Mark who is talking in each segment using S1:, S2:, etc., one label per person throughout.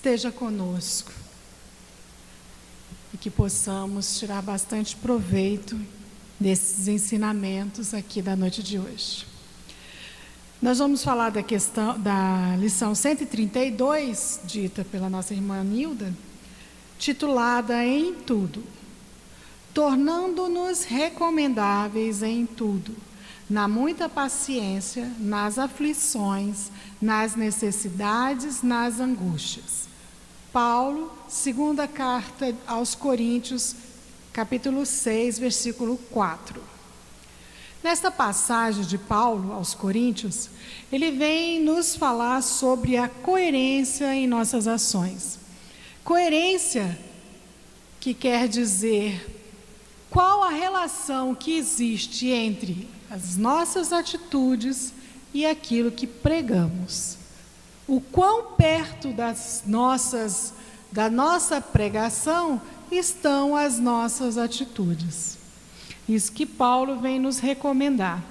S1: esteja conosco e que possamos tirar bastante proveito desses ensinamentos aqui da noite de hoje. Nós vamos falar da lição 132, dita pela nossa irmã Nilda, titulada Em Tudo, tornando-nos recomendáveis em tudo, na muita paciência, nas aflições, nas necessidades, nas angústias. Paulo, segunda carta aos Coríntios, capítulo 6, versículo 4. Nesta passagem de Paulo aos Coríntios, ele vem nos falar sobre a coerência em nossas ações. Coerência que quer dizer qual a relação que existe entre as nossas atitudes e aquilo que pregamos. O quão perto da nossa pregação estão as nossas atitudes. Isso que Paulo vem nos recomendar.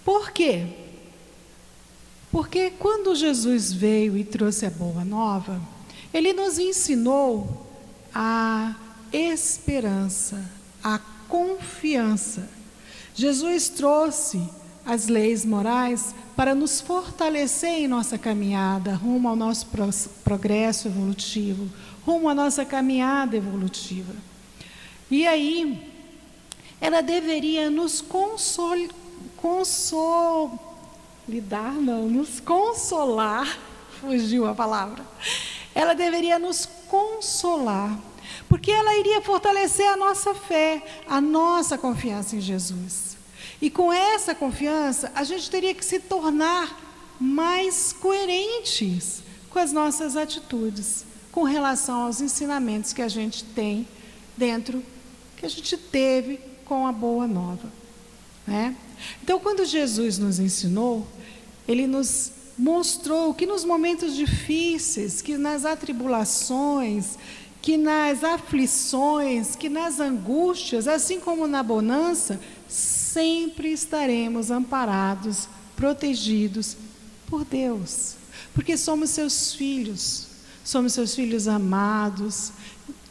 S1: Por quê? Porque quando Jesus veio e trouxe a boa nova, ele nos ensinou a esperança, a confiança. Jesus trouxe as leis morais para nos fortalecer em nossa caminhada rumo ao nosso progresso evolutivo, rumo à nossa caminhada evolutiva. E aí, ela deveria nos consolar, fugiu a palavra. Ela deveria nos consolar, porque ela iria fortalecer a nossa fé, a nossa confiança em Jesus. E com essa confiança, a gente teria que se tornar mais coerentes com as nossas atitudes, com relação aos ensinamentos que a gente tem dentro, que a gente teve com a boa nova, né? Então, quando Jesus nos ensinou, ele nos mostrou que nos momentos difíceis, que nas atribulações, que nas aflições, que nas angústias, assim como na bonança, sempre estaremos amparados, protegidos por Deus, porque somos seus filhos amados.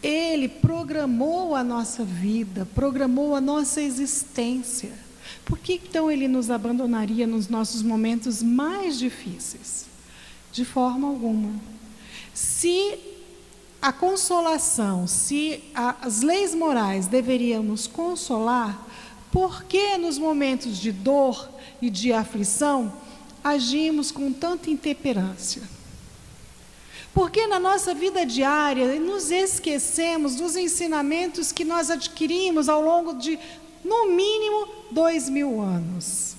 S1: Ele programou a nossa vida, programou a nossa existência. Por que então ele nos abandonaria nos nossos momentos mais difíceis? De forma alguma. Se a consolação, se as leis morais deveriam nos consolar, por que nos momentos de dor e de aflição agimos com tanta intemperância? Porque na nossa vida diária nos esquecemos dos ensinamentos que nós adquirimos ao longo de, no mínimo, 2000 anos.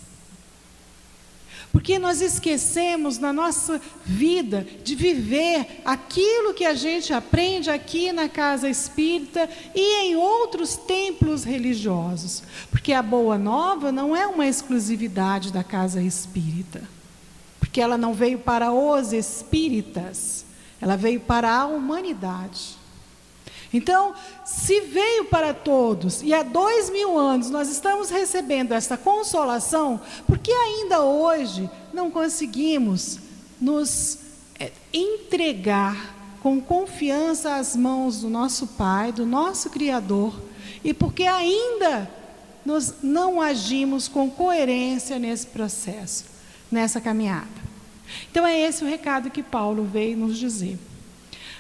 S1: Porque nós esquecemos na nossa vida de viver aquilo que a gente aprende aqui na casa espírita e em outros templos religiosos. Porque a Boa Nova não é uma exclusividade da casa espírita. Porque ela não veio para os espíritas, ela veio para a humanidade. Então, se veio para todos, e há 2000 anos nós estamos recebendo essa consolação, porque ainda hoje não conseguimos nos entregar com confiança às mãos do nosso Pai, do nosso Criador, e porque ainda nós não agimos com coerência nesse processo, nessa caminhada. Então é esse o recado que Paulo veio nos dizer.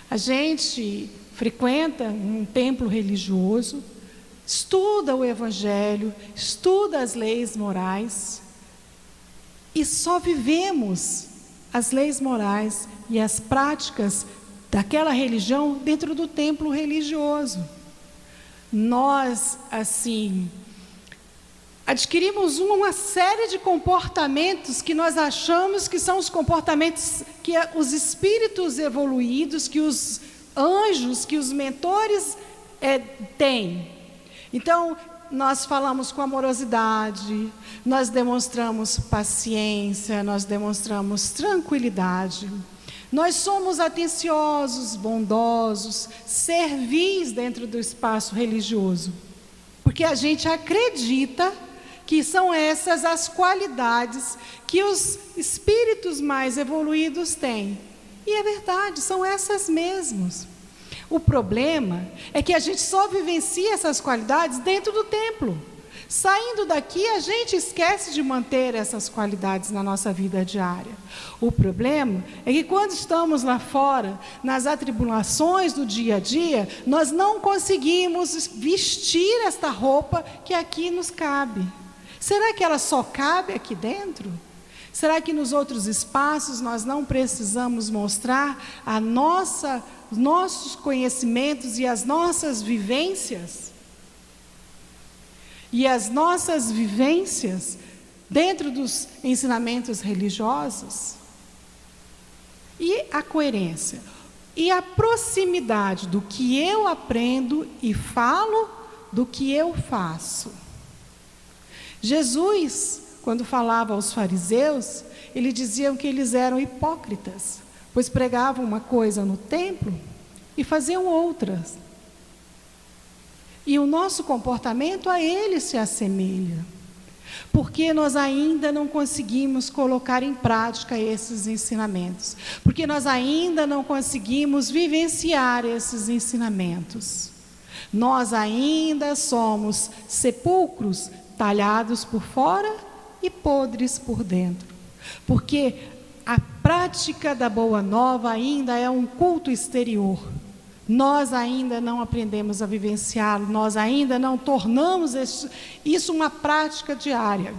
S1: A gente frequenta um templo religioso, estuda o Evangelho, estuda as leis morais, e só vivemos as leis morais e as práticas daquela religião dentro do templo religioso. Nós, assim, adquirimos uma série de comportamentos que nós achamos que são os comportamentos que os espíritos evoluídos, que os anjos, que os mentores têm. Então, nós falamos com amorosidade, nós demonstramos paciência, nós demonstramos tranquilidade, nós somos atenciosos, bondosos, servis dentro do espaço religioso, porque a gente acredita que são essas as qualidades que os espíritos mais evoluídos têm. E é verdade, são essas mesmas. O problema é que a gente só vivencia essas qualidades dentro do templo. Saindo daqui, a gente esquece de manter essas qualidades na nossa vida diária. O problema é que quando estamos lá fora, nas atribulações do dia a dia, nós não conseguimos vestir esta roupa que aqui nos cabe. Será que ela só cabe aqui dentro? Será que nos outros espaços nós não precisamos mostrar os nossos conhecimentos e as nossas vivências? E as nossas vivências dentro dos ensinamentos religiosos? E a coerência? E a proximidade do que eu aprendo e falo do que eu faço? Jesus, quando falava aos fariseus, ele dizia que eles eram hipócritas, pois pregavam uma coisa no templo e faziam outras. E o nosso comportamento a eles se assemelha, porque nós ainda não conseguimos colocar em prática esses ensinamentos, porque nós ainda não conseguimos vivenciar esses ensinamentos. Nós ainda somos sepulcros talhados por fora e podres por dentro, porque a prática da Boa Nova ainda é um culto exterior. Nós ainda não aprendemos a vivenciá-lo, nós ainda não tornamos isso uma prática diária.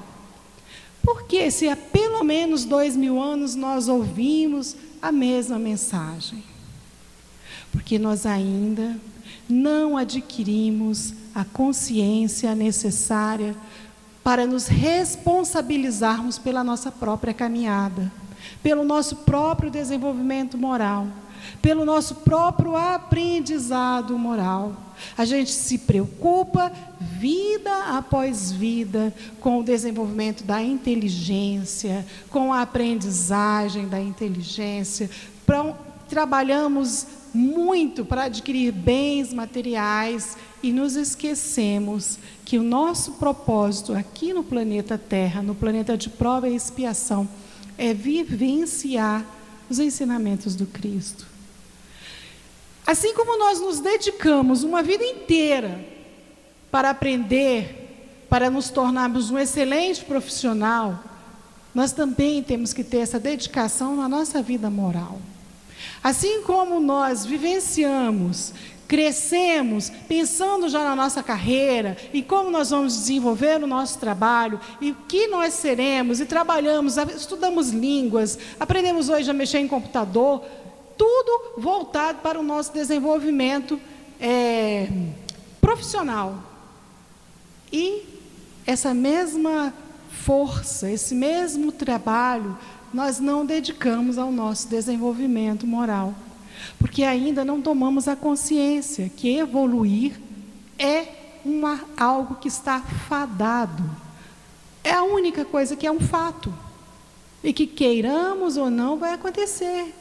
S1: Porque se há pelo menos 2000 anos nós ouvimos a mesma mensagem? Porque nós ainda não adquirimos a consciência necessária para nos responsabilizarmos pela nossa própria caminhada, pelo nosso próprio desenvolvimento moral, pelo nosso próprio aprendizado moral. A gente se preocupa, vida após vida, com o desenvolvimento da inteligência, com a aprendizagem da inteligência. Trabalhamos muito para adquirir bens materiais e nos esquecemos que o nosso propósito aqui no planeta Terra, no planeta de prova e expiação, é vivenciar os ensinamentos do Cristo. Assim como nós nos dedicamos uma vida inteira para aprender, para nos tornarmos um excelente profissional, nós também temos que ter essa dedicação na nossa vida moral. Assim como nós vivenciamos, crescemos, pensando já na nossa carreira, e como nós vamos desenvolver o nosso trabalho, e o que nós seremos, e trabalhamos, estudamos línguas, aprendemos hoje a mexer em computador, tudo voltado para o nosso desenvolvimento profissional. E essa mesma força, esse mesmo trabalho, nós não dedicamos ao nosso desenvolvimento moral, porque ainda não tomamos a consciência que evoluir é algo que está fadado. É a única coisa que é um fato, e que queiramos ou não vai acontecer.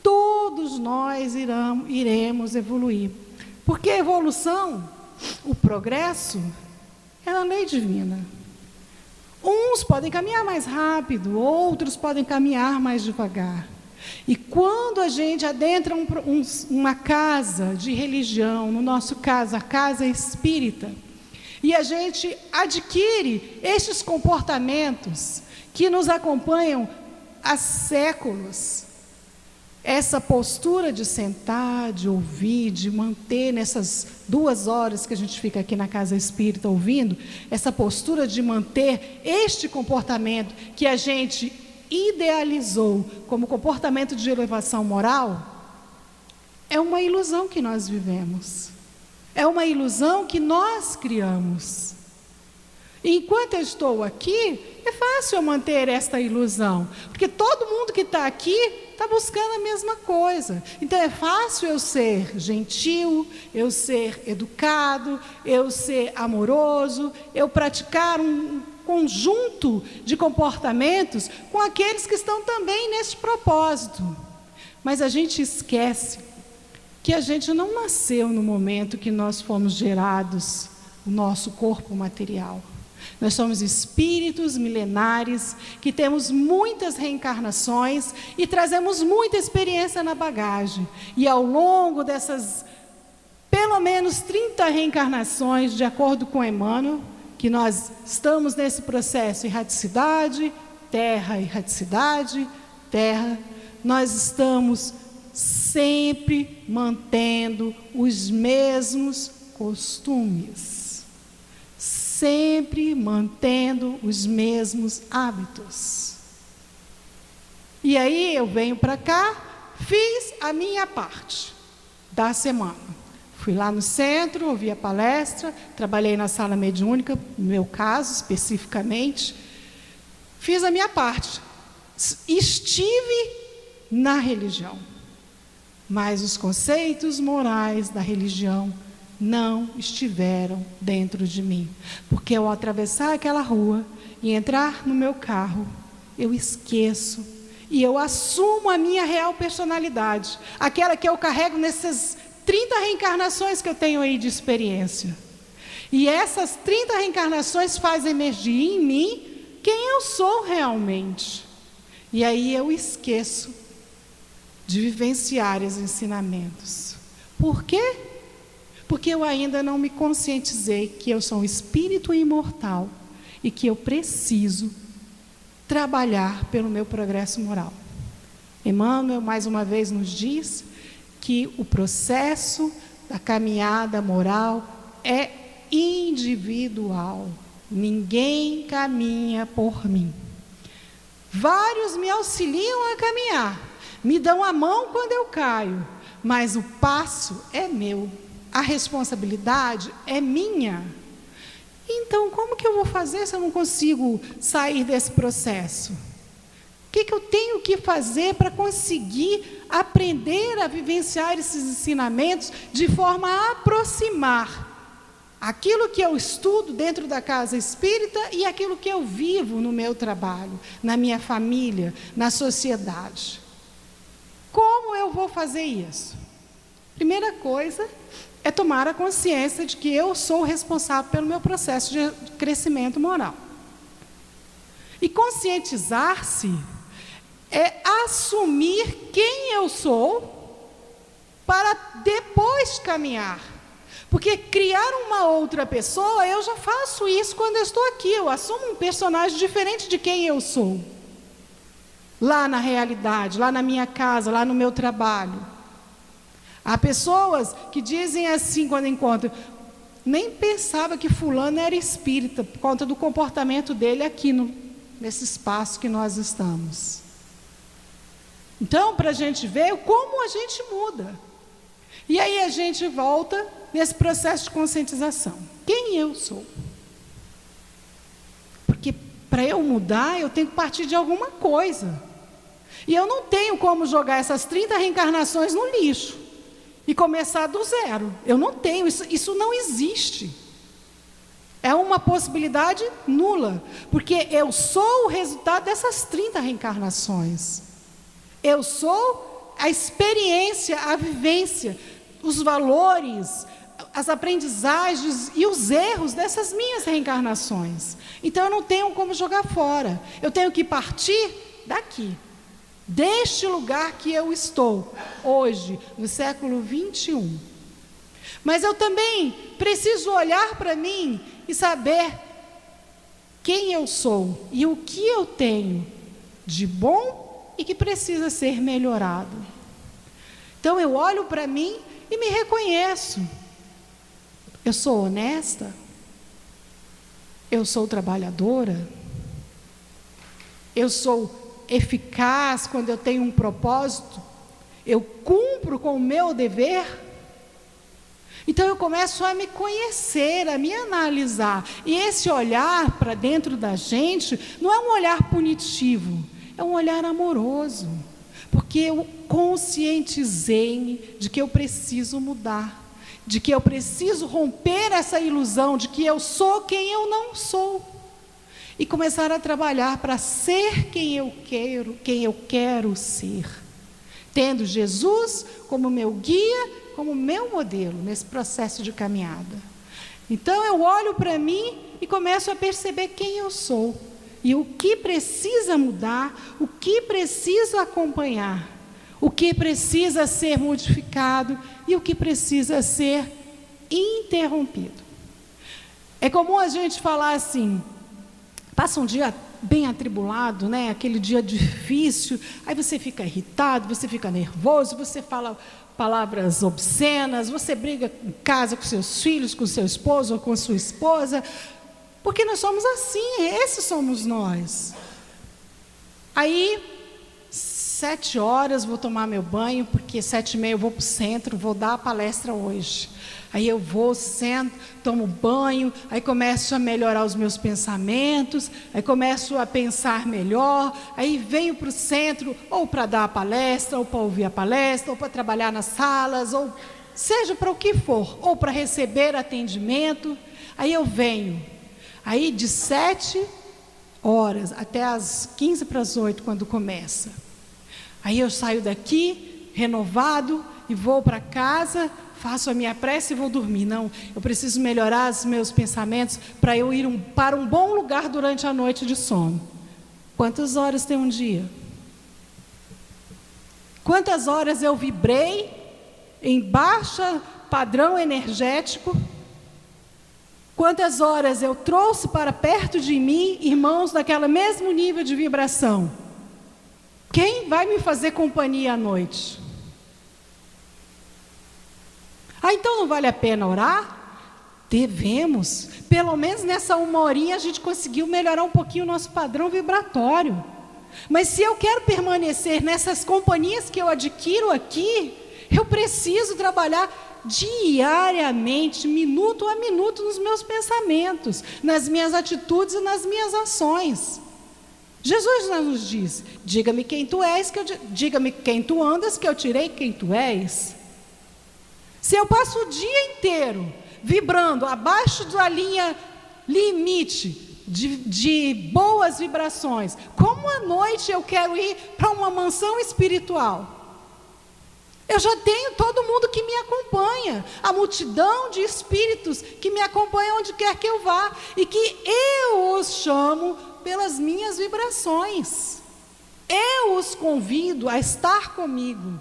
S1: Todos nós iremos evoluir, porque a evolução, o progresso, é a lei divina. Uns podem caminhar mais rápido, outros podem caminhar mais devagar. E quando a gente adentra uma casa de religião, no nosso caso, a casa espírita, e a gente adquire estes comportamentos que nos acompanham há séculos, essa postura de sentar, de ouvir, de manter nessas 2 horas que a gente fica aqui na casa espírita ouvindo, essa postura de manter este comportamento que a gente idealizou como comportamento de elevação moral, é uma ilusão que nós vivemos. É uma ilusão que nós criamos. E enquanto eu estou aqui, é fácil eu manter esta ilusão, porque todo mundo que está aqui está buscando a mesma coisa. Então é fácil eu ser gentil, eu ser educado, eu ser amoroso, eu praticar um conjunto de comportamentos com aqueles que estão também nesse propósito. Mas a gente esquece que a gente não nasceu no momento que nós fomos gerados, o nosso corpo material. Nós somos espíritos milenares que temos muitas reencarnações e trazemos muita experiência na bagagem. E ao longo dessas pelo menos 30 reencarnações, de acordo com Emmanuel, que nós estamos nesse processo, erraticidade, terra, erraticidade, terra, nós estamos sempre mantendo os mesmos costumes, sempre mantendo os mesmos hábitos. E aí eu venho para cá, fiz a minha parte da semana. Fui lá no centro, ouvi a palestra, trabalhei na sala mediúnica, no meu caso especificamente, fiz a minha parte, estive na religião, mas os conceitos morais da religião não estiveram dentro de mim, porque ao atravessar aquela rua e entrar no meu carro, eu esqueço e eu assumo a minha real personalidade, aquela que eu carrego nessas 30 reencarnações que eu tenho aí de experiência. E essas 30 reencarnações fazem emergir em mim quem eu sou realmente. E aí eu esqueço de vivenciar os ensinamentos. Por quê? Porque eu ainda não me conscientizei que eu sou um espírito imortal e que eu preciso trabalhar pelo meu progresso moral. Emmanuel, mais uma vez, nos diz que o processo da caminhada moral é individual. Ninguém caminha por mim. Vários me auxiliam a caminhar, me dão a mão quando eu caio, mas o passo é meu, a responsabilidade é minha. Então, como que eu vou fazer se eu não consigo sair desse processo? O que eu tenho que fazer para conseguir aprender a vivenciar esses ensinamentos de forma a aproximar aquilo que eu estudo dentro da casa espírita e aquilo que eu vivo no meu trabalho, na minha família, na sociedade? Como eu vou fazer isso? Primeira coisa é tomar a consciência de que eu sou responsável pelo meu processo de crescimento moral. E conscientizar-se é assumir quem eu sou para depois caminhar. Porque criar uma outra pessoa, eu já faço isso quando eu estou aqui. Eu assumo um personagem diferente de quem eu sou. Lá na realidade, lá na minha casa, lá no meu trabalho. Há pessoas que dizem assim quando encontram: nem pensava que fulano era espírita, por conta do comportamento dele aqui nesse espaço que nós estamos. Então, para a gente ver como a gente muda. E aí a gente volta nesse processo de conscientização. Quem eu sou? Porque para eu mudar, eu tenho que partir de alguma coisa. E eu não tenho como jogar essas 30 reencarnações no lixo e começar do zero. Eu não tenho, isso não existe. É uma possibilidade nula, porque eu sou o resultado dessas 30 reencarnações. Eu sou a experiência, a vivência, os valores, as aprendizagens e os erros dessas minhas reencarnações. Então eu não tenho como jogar fora. Eu tenho que partir daqui, deste lugar que eu estou hoje, no século 21. Mas eu também preciso olhar para mim e saber quem eu sou e o que eu tenho de bom e que precisa ser melhorado. Então eu olho para mim e me reconheço. Eu sou honesta? Eu sou trabalhadora? Eu sou eficaz quando eu tenho um propósito? Eu cumpro com o meu dever? Então eu começo a me conhecer, a me analisar. E esse olhar para dentro da gente não é um olhar punitivo, é um olhar amoroso, porque eu conscientizei-me de que eu preciso mudar, de que eu preciso romper essa ilusão de que eu sou quem eu não sou, e começar a trabalhar para ser quem eu quero ser, tendo Jesus como meu guia, como meu modelo nesse processo de caminhada. Então eu olho para mim e começo a perceber quem eu sou. E o que precisa mudar, o que precisa acompanhar, o que precisa ser modificado e o que precisa ser interrompido. É comum a gente falar assim, passa um dia bem atribulado, né? Aquele dia difícil, aí você fica irritado, você fica nervoso, você fala palavras obscenas, você briga em casa com seus filhos, com seu esposo ou com sua esposa, porque nós somos assim, esses somos nós. Aí, 7 horas vou tomar meu banho, porque 7h30 eu vou para o centro, vou dar a palestra hoje. Aí eu vou, sento, tomo banho, aí começo a melhorar os meus pensamentos, aí começo a pensar melhor, aí venho para o centro, ou para dar a palestra, ou para ouvir a palestra, ou para trabalhar nas salas, ou seja para o que for, ou para receber atendimento. Aí eu venho, aí de 7 horas até as 7:45, quando começa. Aí eu saio daqui, renovado, e vou para casa, faço a minha prece e vou dormir. Não, eu preciso melhorar os meus pensamentos para eu ir para um bom lugar durante a noite de sono. Quantas horas tem um dia? Quantas horas eu vibrei em baixa padrão energético? Quantas horas eu trouxe para perto de mim irmãos daquele mesmo nível de vibração? Quem vai me fazer companhia à noite? Então não vale a pena orar? Devemos. Pelo menos nessa 1 horinha a gente conseguiu melhorar um pouquinho o nosso padrão vibratório. Mas se eu quero permanecer nessas companhias que eu adquiro aqui, eu preciso trabalhar diariamente, minuto a minuto, nos meus pensamentos, nas minhas atitudes e nas minhas ações. Jesus nos diz: diga-me quem tu és, diga-me quem tu andas, que eu tirei quem tu és. Se eu passo o dia inteiro vibrando abaixo da linha limite de boas vibrações, como à noite eu quero ir para uma mansão espiritual? Eu já tenho todo mundo que me acompanha, a multidão de espíritos que me acompanham onde quer que eu vá, e que eu os chamo pelas minhas vibrações. Eu os convido a estar comigo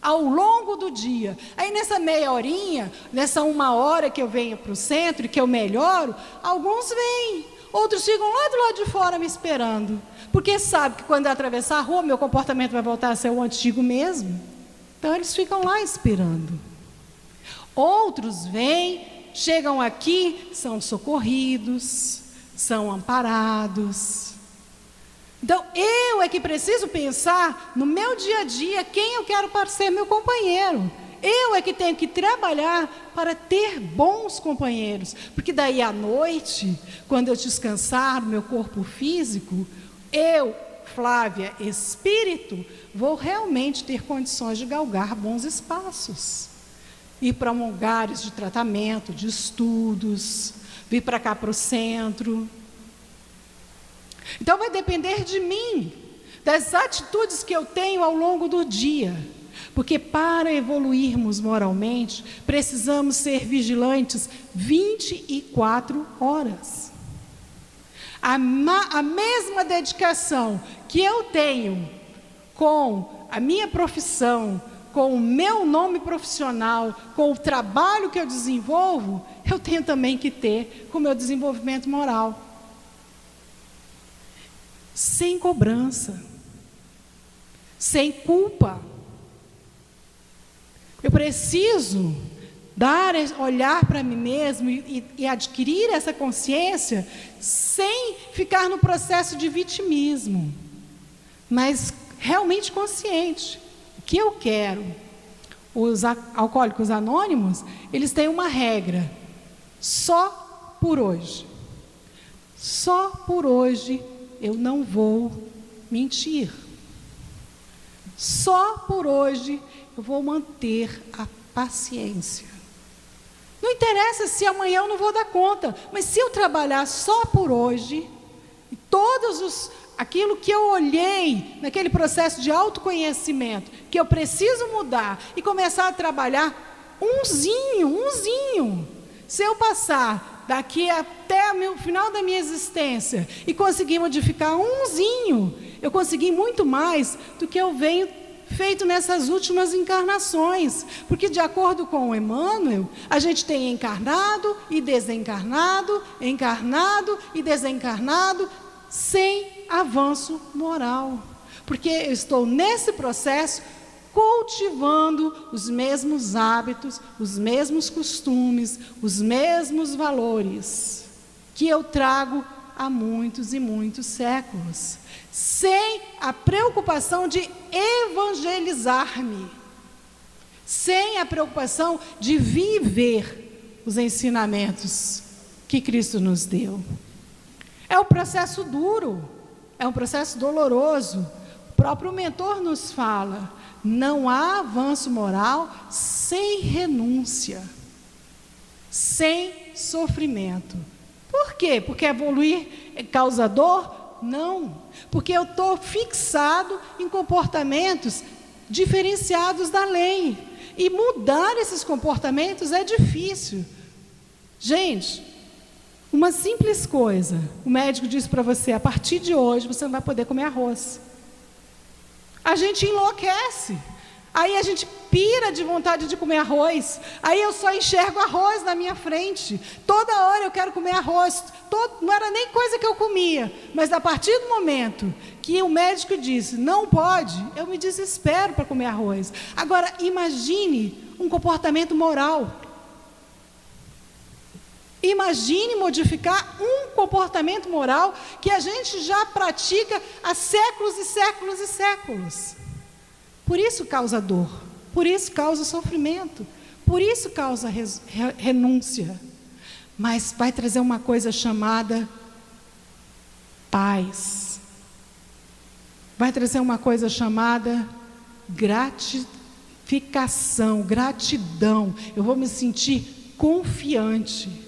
S1: ao longo do dia. Aí nessa meia horinha, nessa 1 hora que eu venho para o centro e que eu melhoro, alguns vêm, outros ficam lá do lado de fora me esperando, porque sabe que quando eu atravessar a rua, meu comportamento vai voltar a ser o antigo mesmo. Então eles ficam lá esperando. Outros vêm, chegam aqui, são socorridos, são amparados. Então, eu é que preciso pensar no meu dia a dia quem eu quero para ser meu companheiro. Eu é que tenho que trabalhar para ter bons companheiros. Porque daí à noite, quando eu descansar no meu corpo físico, eu, Flávia, espírito, vou realmente ter condições de galgar bons espaços. Ir para lugares de tratamento, de estudos, vir para cá para o centro. Então vai depender de mim, das atitudes que eu tenho ao longo do dia, porque para evoluirmos moralmente, precisamos ser vigilantes 24 horas. A mesma dedicação que eu tenho com a minha profissão, com o meu nome profissional, com o trabalho que eu desenvolvo, eu tenho também que ter com o meu desenvolvimento moral. Sem cobrança, sem culpa. Eu preciso olhar para mim mesmo e adquirir essa consciência sem ficar no processo de vitimismo, mas realmente consciente. O que eu quero? Os alcoólicos anônimos, eles têm uma regra: só por hoje. Só por hoje eu não vou mentir. Só por hoje eu vou manter a paciência. Não interessa se amanhã eu não vou dar conta, mas se eu trabalhar só por hoje, e aquilo que eu olhei naquele processo de autoconhecimento, que eu preciso mudar e começar a trabalhar umzinho, se eu passar daqui até o final da minha existência e conseguir modificar umzinho, eu consegui muito mais do que eu venho feito nessas últimas encarnações, porque de acordo com o Emmanuel, a gente tem encarnado e desencarnado, encarnado e desencarnado, sem avanço moral, porque eu estou nesse processo cultivando os mesmos hábitos, os mesmos costumes, os mesmos valores que eu trago há muitos e muitos séculos, sem a preocupação de evangelizar-me, sem a preocupação de viver os ensinamentos que Cristo nos deu. É um processo duro, é um processo doloroso. O próprio mentor nos fala: não há avanço moral sem renúncia, sem sofrimento. Por quê? Porque evoluir é causador? Não, porque eu estou fixado em comportamentos diferenciados da lei, e mudar esses comportamentos é difícil. Gente, uma simples coisa, o médico diz para você: a partir de hoje você não vai poder comer arroz. A gente enlouquece, aí a gente pira de vontade de comer arroz, aí eu só enxergo arroz na minha frente, toda hora eu quero comer arroz, não era nem coisa que eu comia, mas a partir do momento que o médico disse, não pode, eu me desespero para comer arroz. Agora, imagine um comportamento moral, imagine modificar um comportamento moral que a gente já pratica há séculos e séculos e séculos. Por isso causa dor, por isso causa sofrimento, por isso causa renúncia. Mas vai trazer uma coisa chamada paz. Vai trazer uma coisa chamada gratificação, gratidão. Eu vou me sentir confiante.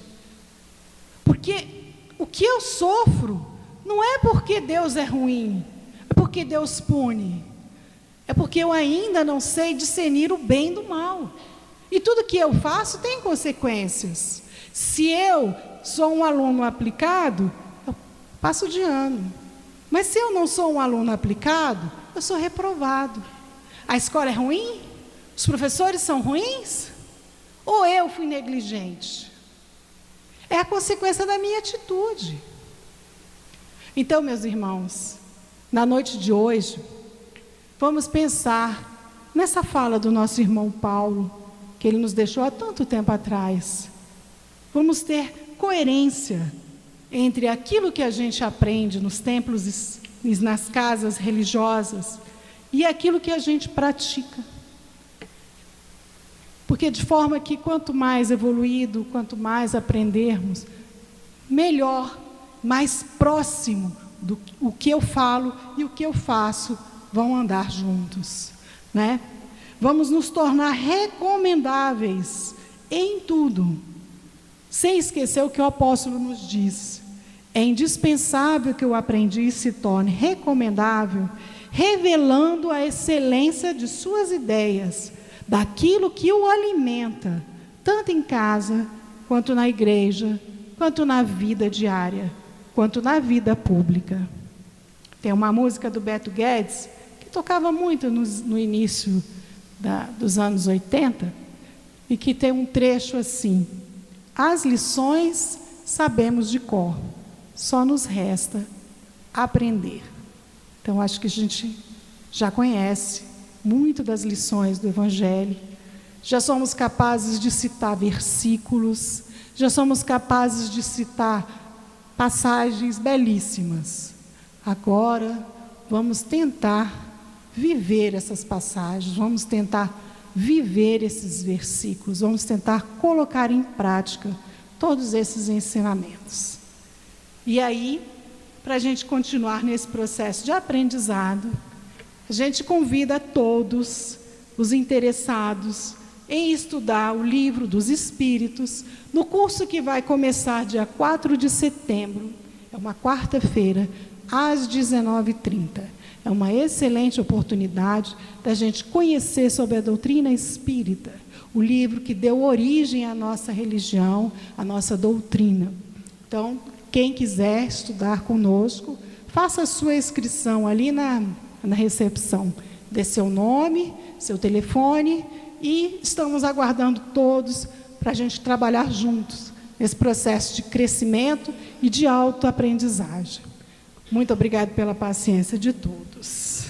S1: Porque o que eu sofro não é porque Deus é ruim, é porque Deus pune. É porque eu ainda não sei discernir o bem do mal. E tudo que eu faço tem consequências. Se eu sou um aluno aplicado, eu passo de ano. Mas se eu não sou um aluno aplicado, eu sou reprovado. A escola é ruim? Os professores são ruins? Ou eu fui negligente? É a consequência da minha atitude. Então, meus irmãos, na noite de hoje, vamos pensar nessa fala do nosso irmão Paulo, que ele nos deixou há tanto tempo atrás. Vamos ter coerência entre aquilo que a gente aprende nos templos e nas casas religiosas e aquilo que a gente pratica. Porque de forma que quanto mais evoluído, quanto mais aprendermos, melhor, mais próximo do o que eu falo e o que eu faço vão andar juntos, né? Vamos nos tornar recomendáveis em tudo, sem esquecer o que o apóstolo nos diz. É indispensável que o aprendiz se torne recomendável, revelando a excelência de suas ideias, daquilo que o alimenta, tanto em casa, quanto na igreja, quanto na vida diária, quanto na vida pública. Tem uma música do Beto Guedes, que tocava muito no início dos anos 80, e que tem um trecho assim: as lições sabemos de cor, só nos resta aprender. Então, acho que a gente já conhece muito das lições do Evangelho, já somos capazes de citar versículos, já somos capazes de citar passagens belíssimas. Agora, vamos tentar viver essas passagens, vamos tentar viver esses versículos, vamos tentar colocar em prática todos esses ensinamentos. E aí, para a gente continuar nesse processo de aprendizado, a gente convida a todos os interessados em estudar o Livro dos Espíritos, no curso que vai começar dia 4 de setembro, é uma quarta-feira, às 19h30. É uma excelente oportunidade da gente conhecer sobre a doutrina espírita, o livro que deu origem à nossa religião, à nossa doutrina. Então, quem quiser estudar conosco, faça a sua inscrição ali na recepção. Dê seu nome, seu telefone, e estamos aguardando todos para a gente trabalhar juntos nesse processo de crescimento e de autoaprendizagem. Muito obrigada pela paciência de todos.